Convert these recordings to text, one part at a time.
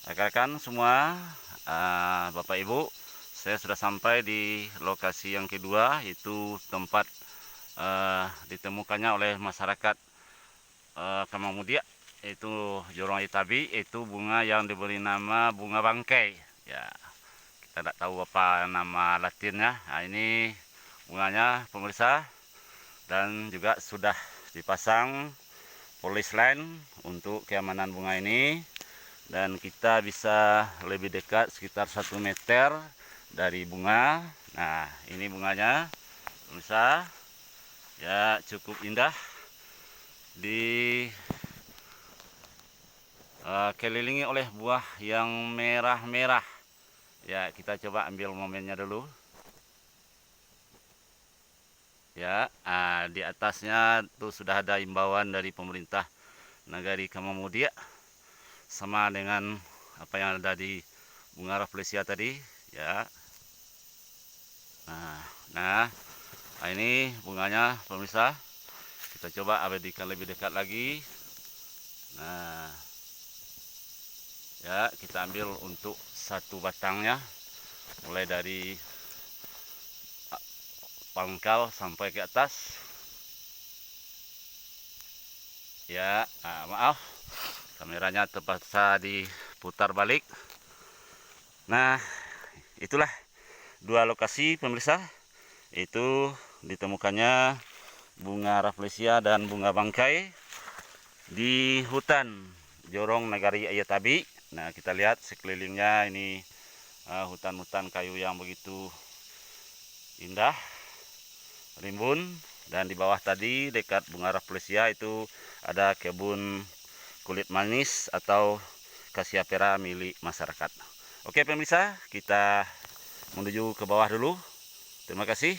Rekan-rekan semua, Bapak Ibu, saya sudah sampai di lokasi yang kedua, yaitu tempat ditemukannya oleh masyarakat Kamangmudia, yaitu Jorong Itabi, yaitu bunga yang diberi nama bunga bangkai. Ya, kita tidak tahu apa nama latinnya. Nah, ini bunganya pemirsa, dan juga sudah dipasang polis line untuk keamanan bunga ini. Dan kita bisa lebih dekat sekitar 1 meter dari bunga. Nah, ini bunganya pemirsa, ya cukup indah, dikelilingi oleh buah yang merah-merah. Ya, kita coba ambil momennya dulu. Ya, di atasnya tuh sudah ada imbauan dari pemerintah Nagari Kamangmudia, sama dengan apa yang ada di bunga rafflesia tadi, ya. Nah, ini bunganya pemirsa. Kita coba abadikan lebih dekat lagi. Nah, ya kita ambil untuk satu batangnya, mulai dari pangkal sampai ke atas. Ya, maaf, kameranya terpaksa diputar balik. Nah, itulah dua lokasi pemirsa, itu ditemukannya bunga rafflesia dan bunga bangkai di hutan Jorong Nagari Ayatabi. Nah, kita lihat sekelilingnya ini hutan-hutan kayu yang begitu indah, rimbun, dan di bawah tadi dekat bunga rafflesia itu ada kebun kulit manis atau Cassiopea milik masyarakat. Oke pemirsa, kita menuju ke bawah dulu. Terima kasih.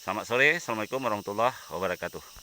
Selamat sore. Assalamualaikum warahmatullahi wabarakatuh.